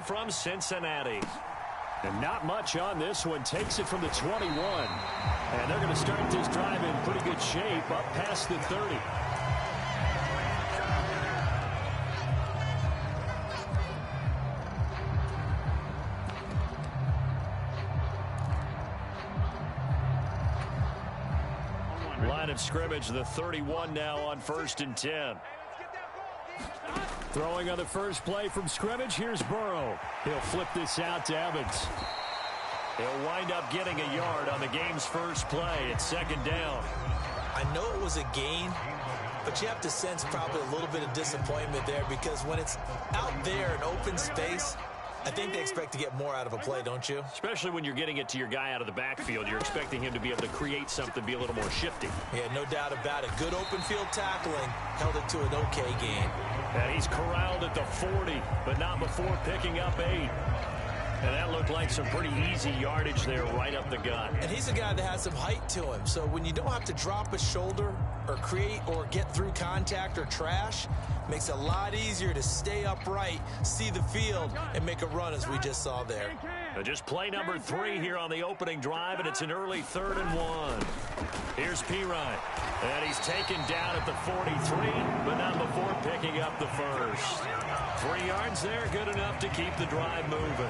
from Cincinnati. And not much on this one. Takes it from the 21. And they're going to start this drive in pretty good shape up past the 30. Line of scrimmage, the 31 now on 1st and 10. Throwing on the first play from scrimmage, here's Burrow. He'll flip this out to Evans. He'll wind up getting a yard on the game's first play. It's 2nd down. I know it was a gain, but you have to sense probably a little bit of disappointment there because when it's out there in open space, I think they expect to get more out of a play, don't you? Especially when you're getting it to your guy out of the backfield. You're expecting him to be able to create something, be a little more shifty. Yeah, no doubt about it. Good open field tackling. Held it to an okay gain. And he's corralled at the 40, but not before picking up 8. And that looked like some pretty easy yardage there right up the gut. And he's a guy that has some height to him. So when you don't have to drop a shoulder or create or get through contact or trash, makes it a lot easier to stay upright, see the field, and make a run as we just saw there. Just play number 3 here on the opening drive, and it's an early 3rd and 1. Here's Pirine. And he's taken down at the 43, but not before picking up the first. 3 yards there, good enough to keep the drive moving.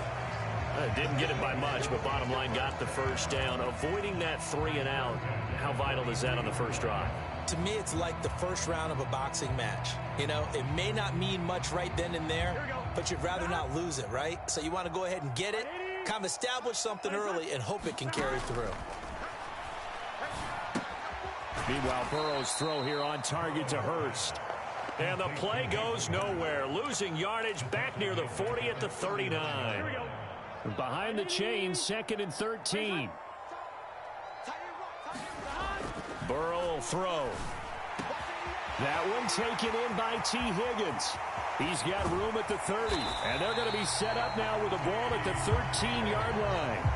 Didn't get it by much, but bottom line got the first down. Avoiding that 3 and out, how vital is that on the first drive? To me, it's like the first round of a boxing match. You know, it may not mean much right then and there, but you'd rather not lose it, right? So you want to go ahead and get it, kind of establish something early, and hope it can carry through. Meanwhile, Burrow's throw here on target to Hurst. And the play goes nowhere. Losing yardage back near the 40 at the 39. Behind the chains, 2nd and 13. Burrow will throw. That one taken in by T. Higgins. He's got room at the 30. And they're going to be set up now with the ball at the 13-yard line.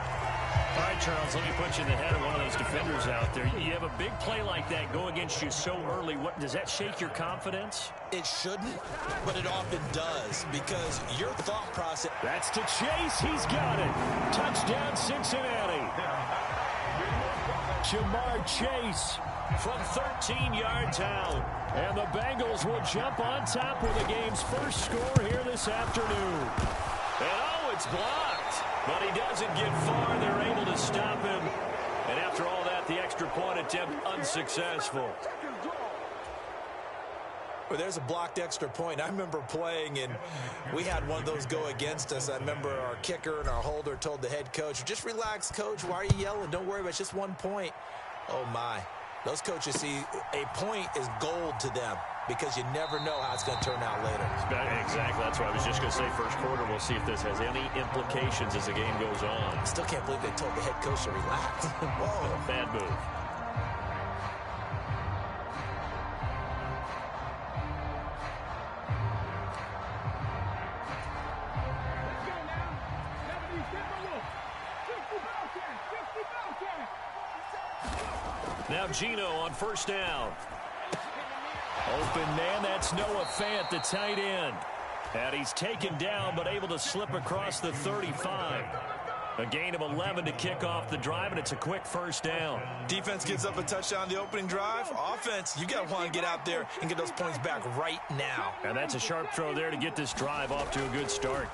All right, Charles, let me put you in the head of one of those defenders out there. You have a big play like that go against you so early. What does that shake your confidence? It shouldn't, but it often does because your thought process. That's to Chase. He's got it. Touchdown, Cincinnati. Jamar Chase from 13 yards out. And the Bengals will jump on top with the game's first score here this afternoon. And oh, it's blocked. But he doesn't get far. They're able to stop him. And after all that, the extra point attempt unsuccessful. Well, there's a blocked extra point. I remember playing, and we had one of those go against us. I remember our kicker and our holder told the head coach, just relax, coach. Why are you yelling? Don't worry about it. It's just 1 point. Oh, my. Those coaches see a point is gold to them because you never know how it's going to turn out later. Exactly. That's what I was just going to say. First quarter, we'll see if this has any implications as the game goes on. I still can't believe they told the head coach to relax. Whoa. Bad move. Now Gino on first down. Open man, that's Noah Fant, the tight end. And he's taken down, but able to slip across the 35. A gain of 11 to kick off the drive, and it's a quick first down. Defense gives up a touchdown on the opening drive. Offense, you got to want to get out there and get those points back right now. And that's a sharp throw there to get this drive off to a good start.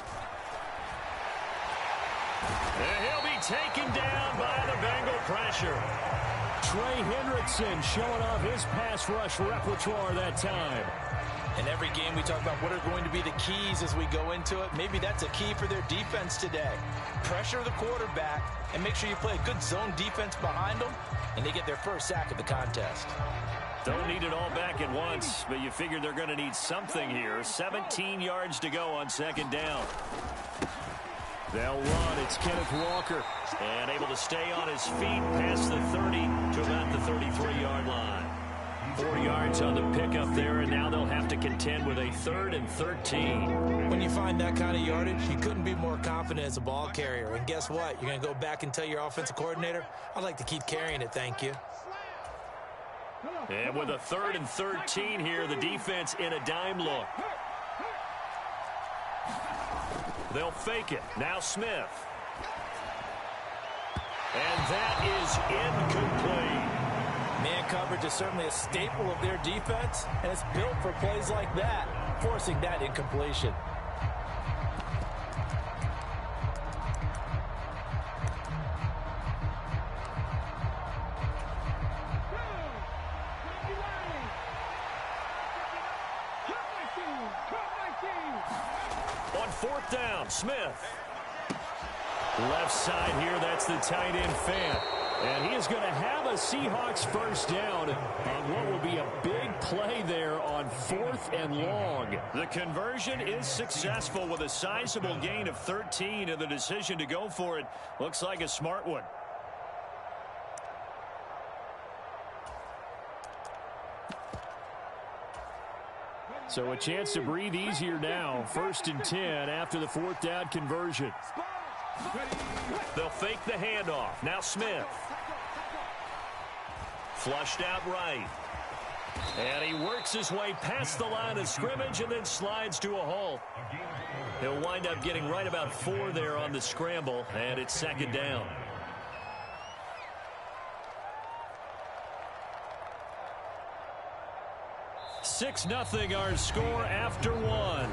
And he'll be taken down by the Bengal pressure. Trey Hendrickson showing off his pass rush repertoire that time. In every game we talk about what are going to be the keys as we go into it. Maybe that's a key for their defense today. Pressure the quarterback and make sure you play a good zone defense behind them, and they get their first sack of the contest. Don't need it all back at once, but you figure they're going to need something here. 17 yards to go on second down. They'll run. It's Kenneth Walker. And able to stay on his feet past the 30 to about the 33-yard line. 4 yards on the pickup there, and now they'll have to contend with a 3rd and 13. When you find that kind of yardage, you couldn't be more confident as a ball carrier. And guess what? You're going to go back and tell your offensive coordinator, I'd like to keep carrying it, thank you. And with a 3rd and 13 here, the defense in a dime look. They'll fake it. Now Smith. And that is incomplete. Man coverage is certainly a staple of their defense, and it's built for plays like that, forcing that incompletion. On fourth down, Smith. Left side here, that's the tight end fan. And he is going to have a Seahawks first down on what will be a big play there on 4th and long. The conversion is successful with a sizable gain of 13, and the decision to go for it looks like a smart one. So a chance to breathe easier now. 1st and 10 after the 4th down conversion. They'll fake the handoff. Now Smith. Flushed out right. And he works his way past the line of scrimmage and then slides to a halt. He'll wind up getting right about 4 there on the scramble, and it's 2nd down. Six 0 our score after 1.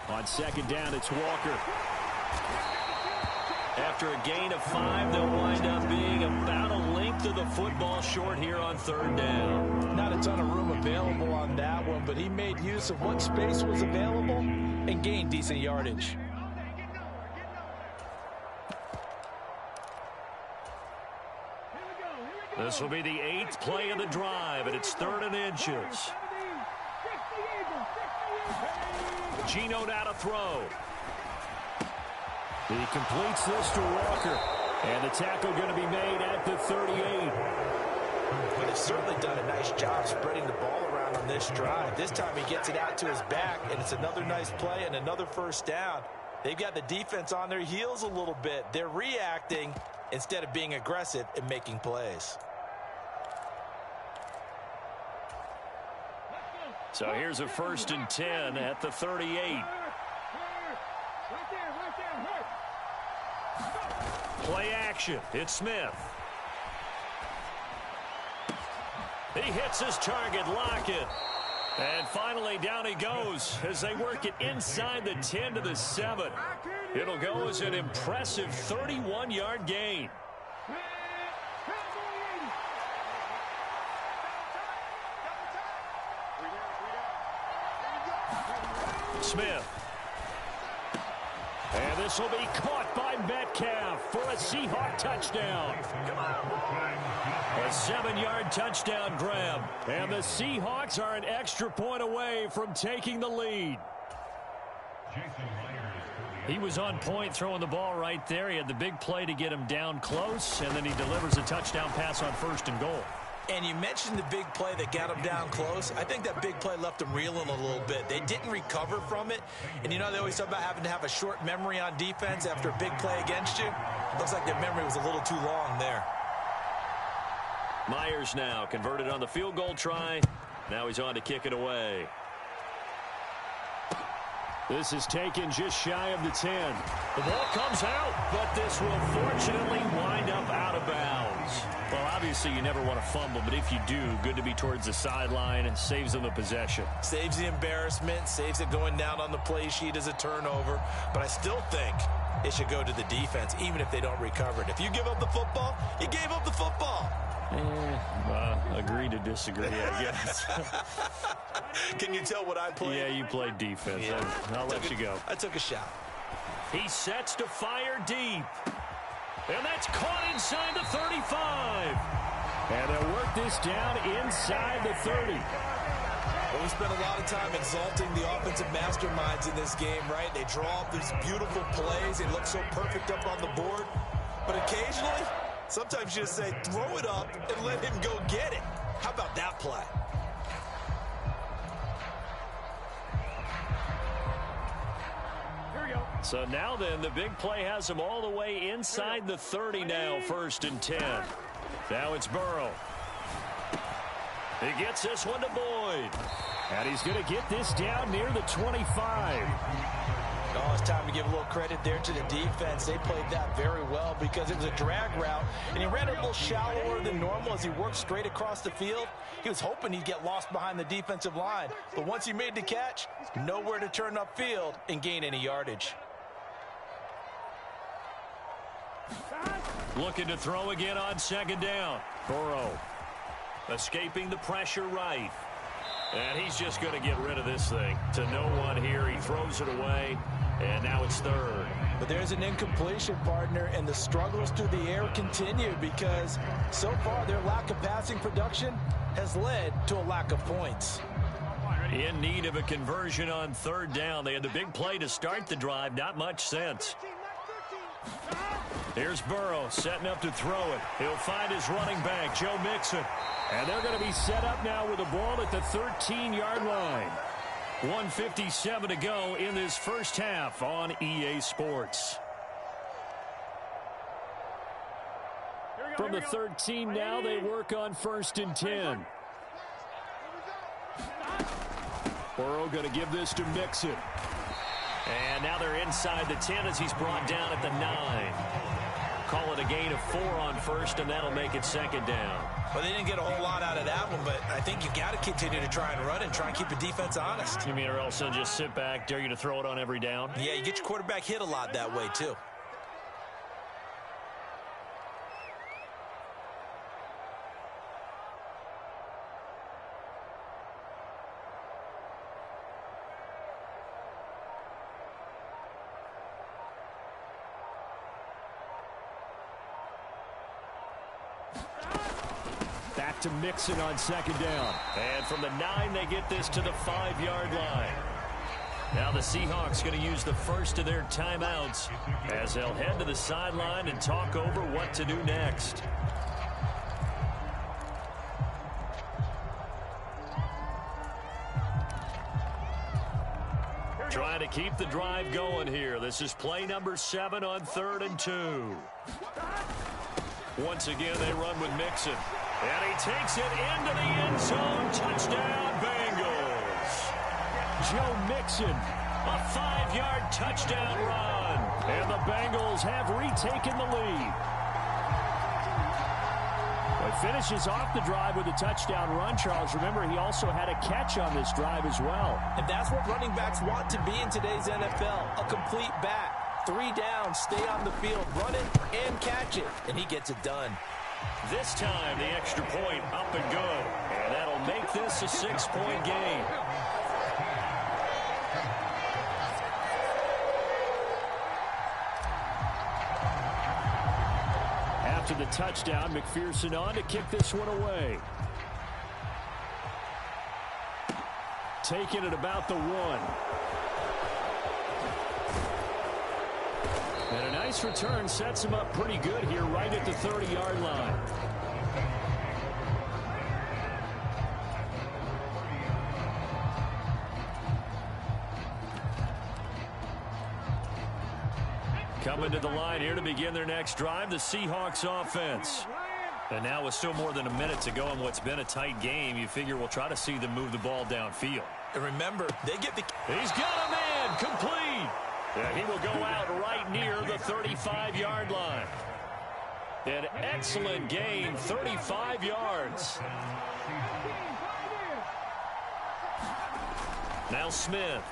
On 2nd down, it's Walker. After a gain of 5, they'll wind up being about a length of the football short here on 3rd down. Not a ton of room available on that one, but he made use of what space was available and gained decent yardage. This will be the 8th play of the drive, and it's 3rd and inches. Geno now to throw. He completes this to Walker. And the tackle going to be made at the 38. But they've certainly done a nice job spreading the ball around on this drive. This time he gets it out to his back, and it's another nice play and another first down. They've got the defense on their heels a little bit. They're reacting instead of being aggressive and making plays. So here's a 1st and 10 at the 38. Play action. It's Smith. He hits his target, Lockett. And finally down he goes as they work it inside the 10 to the 7. It'll go as an impressive 31-yard gain. Smith. And this will be caught by Metcalf for a Seahawk touchdown. A 7-yard touchdown grab. And the Seahawks are an extra point away from taking the lead. He was on point throwing the ball right there. He had the big play to get him down close, and then he delivers a touchdown pass on 1st and goal. And you mentioned the big play that got him down close. I think that big play left him reeling a little bit. They didn't recover from it. And, you know, they always talk about having to have a short memory on defense after a big play against you. Looks like their memory was a little too long there. Myers now converted on the field goal try. Now he's on to kick it away. This is taken just shy of the 10. The ball comes out, but this will fortunately wind up out of bounds. Well, obviously you never want to fumble, but if you do, good to be towards the sideline and saves them the possession. Saves the embarrassment, saves it going down on the play sheet as a turnover. But I still think it should go to the defense, even if they don't recover it. If you give up the football, you gave up the football. Agree to disagree, I guess. Can you tell what I played? Yeah, you played defense. Yeah. I'll let you go. I took a shot. He sets to fire deep. And that's caught inside the 35. And they'll work this down inside the 30. Well, we spent a lot of time exalting the offensive masterminds in this game, right? They draw up these beautiful plays. They look so perfect up on the board. But occasionally, sometimes you just say, throw it up and let him go get it. How about that play? So now then, the big play has him all the way inside the 30 now, 1st and 10. Now it's Burrow. He gets this one to Boyd. And he's going to get this down near the 25. Oh, it's time to give a little credit there to the defense. They played that very well because it was a drag route, and he ran it a little shallower than normal as he worked straight across the field. He was hoping he'd get lost behind the defensive line, but once he made the catch, nowhere to turn upfield and gain any yardage. Looking to throw again on 2nd down. Burrow escaping the pressure right. And he's just going to get rid of this thing to no one here. He throws it away, and now it's 3rd. But there's an incompletion, partner, and the struggles through the air continue because so far their lack of passing production has led to a lack of points. In need of a conversion on 3rd down. They had the big play to start the drive. Not much sense. Here's Burrow setting up to throw it. He'll find his running back, Joe Mixon. And they're going to be set up now with the ball at the 13-yard line. 1:57 to go in this first half on EA Sports. From the 13 now, they work on 1st and 10. Burrow going to give this to Mixon. And now they're inside the 10 as he's brought down at the 9. Call it a gain of 4 on 1st, and that'll make it 2nd down. Well, they didn't get a whole lot out of that one, but I think you've got to continue to try and run and try and keep the defense honest. You mean or else they'll just sit back, dare you to throw it on every down? Yeah, you get your quarterback hit a lot that way, too. Back to Mixon on 2nd down. And from the 9, they get this to the 5-yard line. Now the Seahawks going to use the first of their timeouts as they'll head to the sideline and talk over what to do next. Trying to keep the drive going here. This is play number 7 on 3rd and 2. Once again, they run with Mixon. And he takes it into the end zone. Touchdown, Bengals. Joe Mixon, a 5-yard touchdown run. And the Bengals have retaken the lead. He finishes off the drive with a touchdown run, Charles. Remember, he also had a catch on this drive as well. And that's what running backs want to be in today's NFL, a complete back. 3 down, stay on the field, run it, and catch it. And he gets it done. This time, the extra point up and go. And that'll make this a 6-point game. After the touchdown, McPherson on to kick this one away. Taking it about the 1. And a nice return sets him up pretty good here right at the 30-yard line. Coming to the line here to begin their next drive, the Seahawks offense. And now with still more than a minute to go in what's been a tight game, you figure we'll try to see them move the ball downfield. And remember, they get the... He's got a man, complete. Yeah, he will go out right near the 35-yard line. An excellent gain, 35 yards. Now Smith.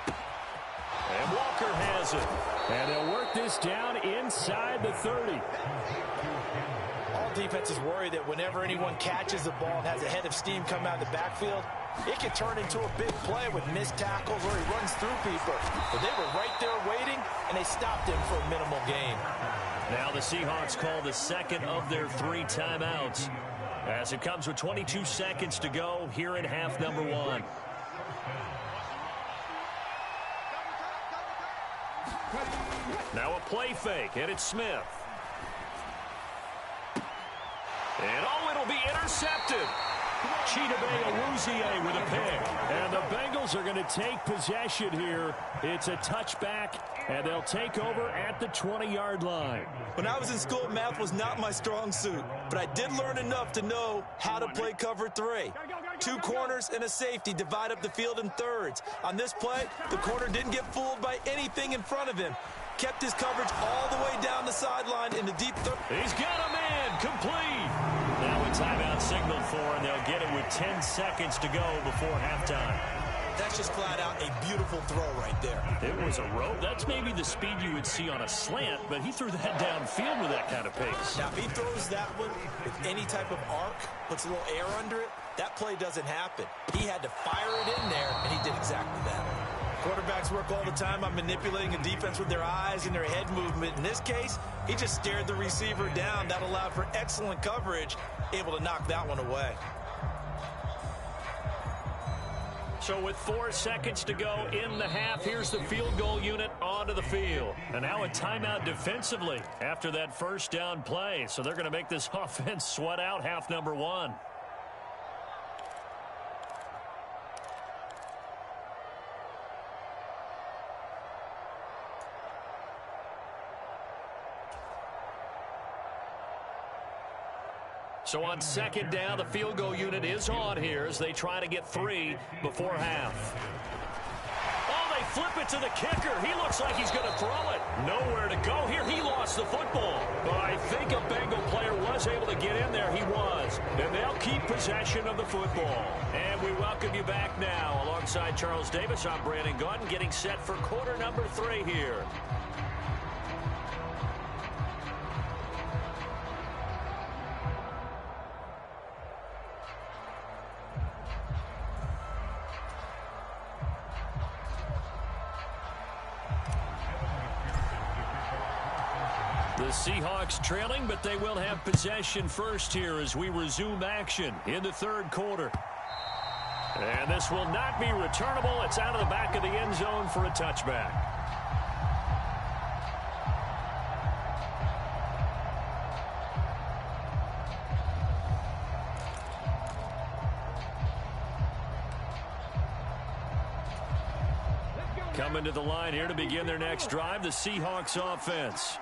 And Walker has it. And they'll work this down inside the 30. All defenses worry that whenever anyone catches the ball and has a head of steam come out of the backfield, it can turn into a big play with missed tackles or he runs through people. But they were right there waiting, and they stopped him for a minimal gain. Now the Seahawks call the second of their 3 timeouts as it comes with 22 seconds to go here in half number 1. Now a play fake, and it's Smith. And it'll be intercepted. Chidobe Awuzie with a pick. And the Bengals are going to take possession here. It's a touchback, and they'll take over at the 20-yard line. When I was in school, math was not my strong suit, but I did learn enough to know how to play cover 3. 2 corners and a safety divide up the field in thirds. On this play, the corner didn't get fooled by anything in front of him. Kept his coverage all the way down the sideline in the deep third. He's got a man, complete. Now a timeout signaled for, and they'll get it with 10 seconds to go before halftime. That's just flat out a beautiful throw right there. It was a rope. That's maybe the speed you would see on a slant, but he threw that downfield with that kind of pace. Now, if he throws that one with any type of arc, puts a little air under it, that play doesn't happen. He had to fire it in there, and he did exactly that. Quarterbacks work all the time on manipulating a defense with their eyes and their head movement. In this case, he just stared the receiver down. That allowed for excellent coverage, able to knock that one away. So with 4 seconds to go in the half, here's the field goal unit onto the field. And now a timeout defensively after that first down play. So they're going to make this offense sweat out half number 1. So on second down, the field goal unit is on here as they try to get 3 before half. Oh, they flip it to the kicker. He looks like he's going to throw it. Nowhere to go here. He lost the football. But I think a Bengal player was able to get in there. He was. And they'll keep possession of the football. And we welcome you back now. Alongside Charles Davis, I'm Brandon Gaudin, getting set for quarter number 3 here. The Seahawks trailing, but they will have possession first here as we resume action in the third quarter. And this will not be returnable. It's out of the back of the end zone for a touchback. Coming to the line here to begin their next drive, the Seahawks offense.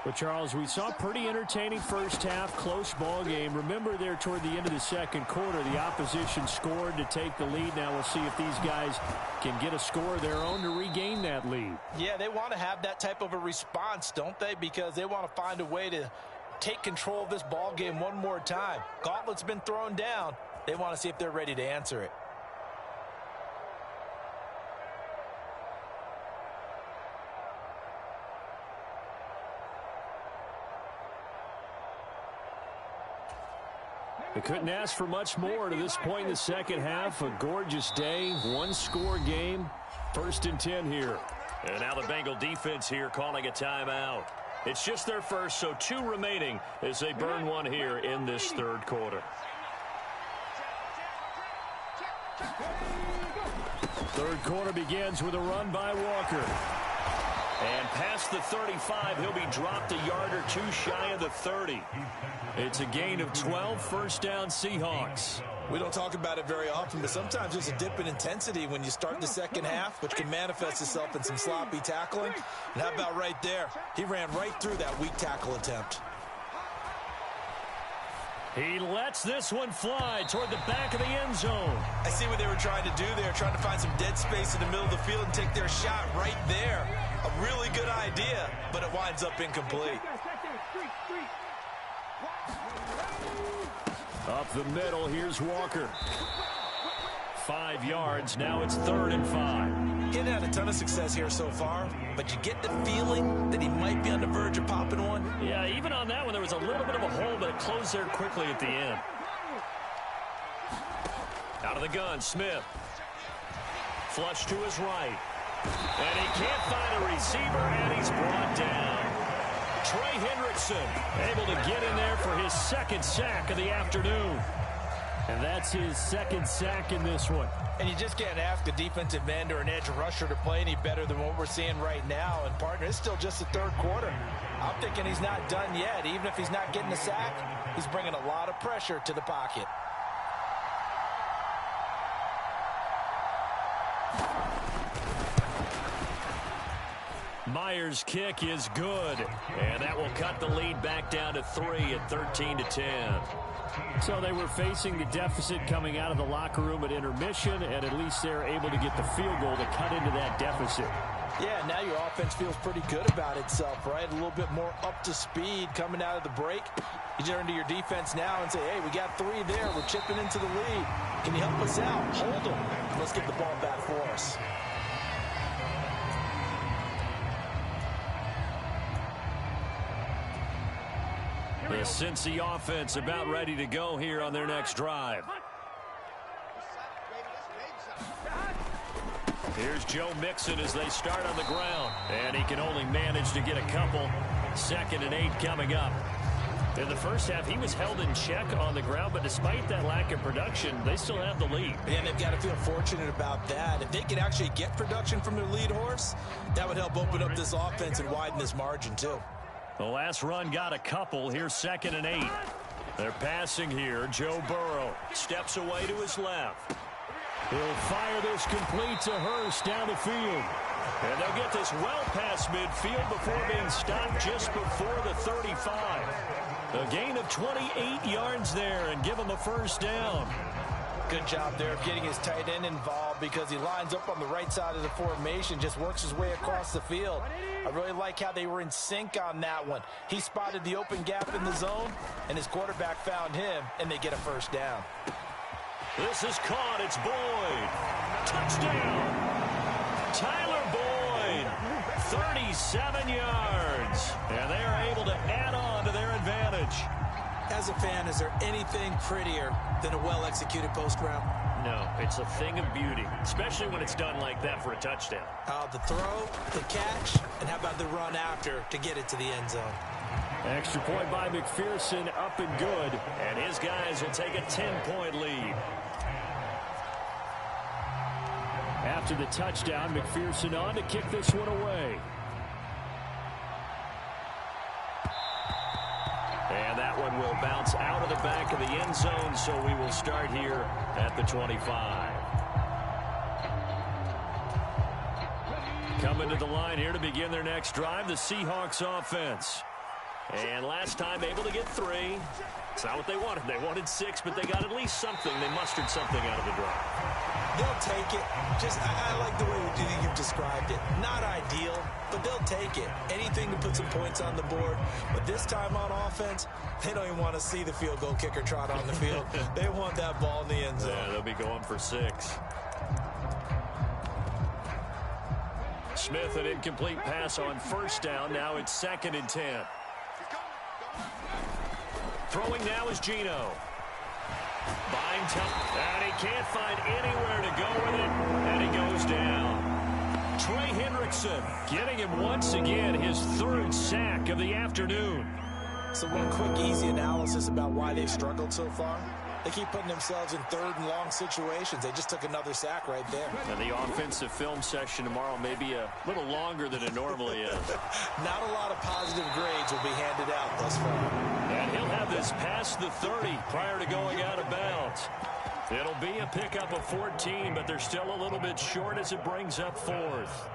But, Charles, we saw pretty entertaining first half, close ball game. Remember there toward the end of the second quarter, the opposition scored to take the lead. Now we'll see if these guys can get a score of their own to regain that lead. Yeah, they want to have that type of a response, don't they? Because they want to find a way to take control of this ball game one more time. Gauntlet's been thrown down. They want to see if they're ready to answer it. They couldn't ask for much more to this point in the second half. A gorgeous day, one-score game, 1st and 10 here. And now the Bengal defense here calling a timeout. It's just their first, so 2 remaining as they burn one here in this third quarter. Third quarter begins with a run by Walker. And past the 35, he'll be dropped a yard or 2 shy of the 30. It's a gain of 12, first down Seahawks. We don't talk about it very often, but sometimes there's a dip in intensity when you start the second half, which can manifest itself in some sloppy tackling. And how about right there? He ran right through that weak tackle attempt. He lets this one fly toward the back of the end zone. I see what they were trying to do there, trying to find some dead space in the middle of the field and take their shot right there. A really good idea, but it winds up incomplete. Up the middle, here's Walker. 5 yards, now it's 3rd and 5. He hasn't had a ton of success here so far, but you get the feeling that he might be on the verge of popping one. Yeah, even on that one, there was a little bit of a hole, but it closed there quickly at the end. Out of the gun, Smith. Flush to his right. And he can't find a receiver, and he's brought down. Trey Hendrickson able to get in there for his 2nd sack of the afternoon. And that's his second sack in this one. And you just can't ask a defensive end or an edge rusher to play any better than what we're seeing right now. And, partner, it's still just the third quarter. I'm thinking he's not done yet. Even if he's not getting a sack, he's bringing a lot of pressure to the pocket. Myers' kick is good, and that will cut the lead back down to 3 at 13-10. So they were facing the deficit coming out of the locker room at intermission, and at least they're able to get the field goal to cut into that deficit. Yeah, now your offense feels pretty good about itself, right? A little bit more up to speed coming out of the break. You turn to your defense now and say, hey, we got 3 there. We're chipping into the lead. Can you help us out? Hold them. Let's get the ball back for us. The Cincy offense about ready to go here on their next drive. Here's Joe Mixon as they start on the ground. And he can only manage to get a couple. 2nd and 8 coming up. In the first half, he was held in check on the ground, but despite that lack of production, they still have the lead. And they've got to feel fortunate about that. If they could actually get production from their lead horse, that would help open up this offense and widen this margin, too. The last run got a couple. Here's 2nd and 8. They're passing here. Joe Burrow steps away to his left. He'll fire this complete to Hurst down the field. And they'll get this well past midfield before being stopped just before the 35. A gain of 28 yards there and give him a first down. Good job there of getting his tight end involved because he lines up on the right side of the formation, just works his way across the field. I really like how they were in sync on that one. He spotted the open gap in the zone, and his quarterback found him, and they get a first down. This is caught. It's Boyd. Touchdown. Tyler Boyd. 37 yards. And they are able to add on to their advantage. As a fan, is there anything prettier than a well-executed post route? No, it's a thing of beauty, especially when it's done like that for a touchdown. The throw, the catch, and how about the run after to get it to the end zone? Extra point by McPherson, up and good. And his guys will take a 10-point lead. After the touchdown, McPherson on to kick this one away. And that one will bounce out of the back of the end zone, so we will start here at the 25. Coming to the line here to begin their next drive, the Seahawks offense. And last time able to get 3. It's not what they wanted. They wanted 6, but they got at least something. They mustered something out of the drive. They'll take it. I like the way you've described it. Not ideal, but they'll take it. Anything to put some points on the board. But this time on offense, they don't even want to see the field goal kicker trot on the field. They want that ball in the end zone. Yeah, they'll be going for 6. Smith, an incomplete pass on first down. Now it's 2nd and 10. Throwing now is Geno. Buying time, and he can't find anywhere to go with it, and he goes down. Trey Hendrickson getting him once again his 3rd sack of the afternoon. So one quick, easy analysis about why they've struggled so far. They keep putting themselves in 3rd and long situations. They just took another sack right there. And the offensive film session tomorrow may be a little longer than it normally is. Not a lot of positive grades will be handed out thus far. And he'll have this past the 30 prior to going out of bounds. It'll be a pickup of 14, but they're still a little bit short as it brings up 4th.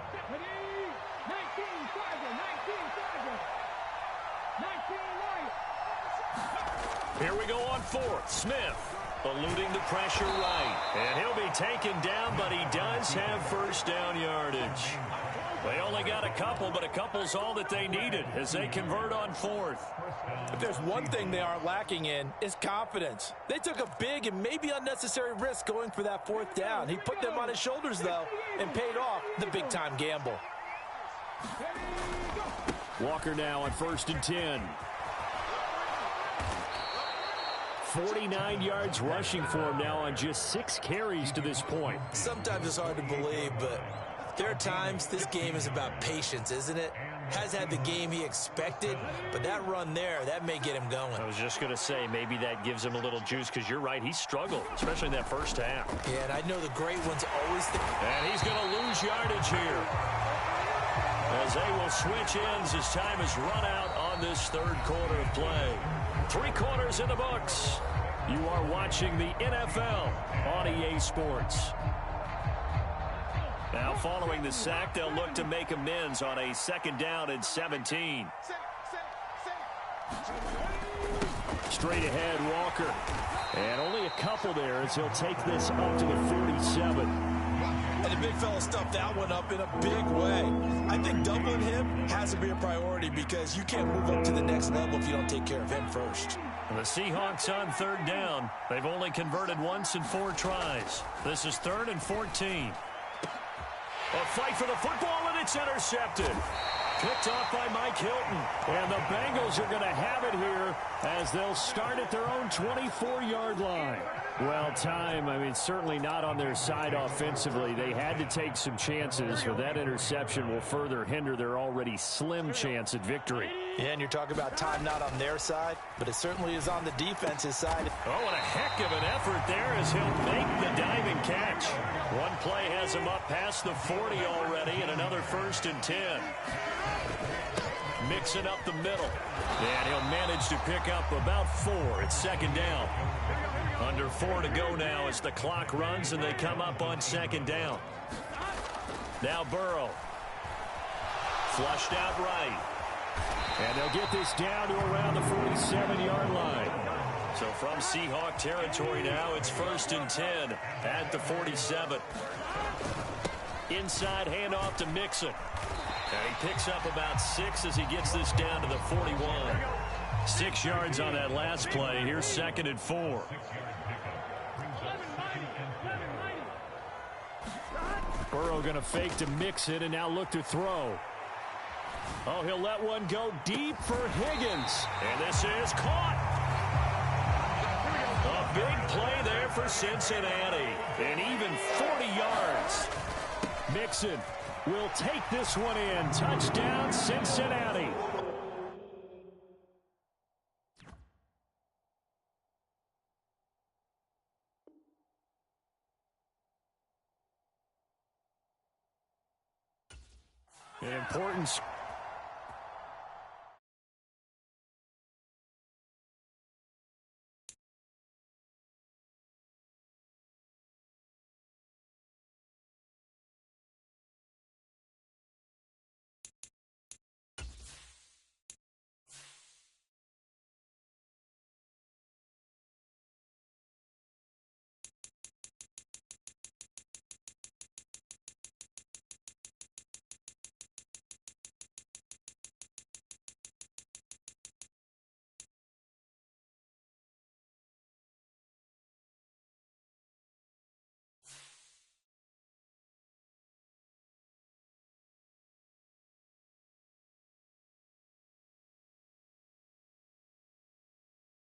Here we go on 4th. Smith eluding the pressure right. And he'll be taken down, but he does have first down yardage. They only got a couple, but a couple's all that they needed as they convert on 4th. If there's one thing they aren't lacking in, it's confidence. They took a big and maybe unnecessary risk going for that 4th down. He put them on his shoulders, though, and paid off the big-time gamble. Walker now on 1st and 10. 49 yards rushing for him now on just 6 carries to this point. Sometimes it's hard to believe, but there are times this game is about patience, isn't it? has had the game he expected, but that run there, that may get him going. I was just going to say, maybe that gives him a little juice, because you're right, he struggled, especially in that first half. Yeah, and I know the great ones always think. And he's going to lose yardage here, as they will switch ends as time is run out on this third quarter of play. 3 quarters in the books. You are watching the NFL on EA Sports. Now, following the sack, they'll look to make amends on a 2nd down and 17. Straight ahead, Walker. And only a couple there as he'll take this up to the 47. And the big fella stuffed that one up in a big way. I think doubling him has to be a priority, because you can't move up to the next level if you don't take care of him first. The Seahawks on 3rd down. They've only converted once in 4 tries. This is 3rd and 14. A fight for the football, and it's intercepted. Picked off by Mike Hilton. And the Bengals are going to have it here as they'll start at their own 24-yard line. Well, certainly not on their side offensively. They had to take some chances, but that interception will further hinder their already slim chance at victory. Yeah, and you're talking about time not on their side, but it certainly is on the defense's side. Oh, and a heck of an effort there as he'll make the diving catch. One play has him up past the 40 already, and another 1st and 10. Mixing up the middle. And he'll manage to pick up about 4. It's 2nd down. Under 4 to go now as the clock runs and they come up on 2nd down. Now Burrow. Flushed out right. And they'll get this down to around the 47-yard line. So from Seahawk territory now, it's 1st and 10 at the 47. Inside handoff to Mixon. And he picks up about 6 as he gets this down to the 41. 6 yards on that last play. Here's 2nd and 4. Burrow going to fake to Mixon and now look to throw. Oh, he'll let one go deep for Higgins. And this is caught. A big play there for Cincinnati. And even 40 yards. Mixon will take this one in. Touchdown, Cincinnati. An important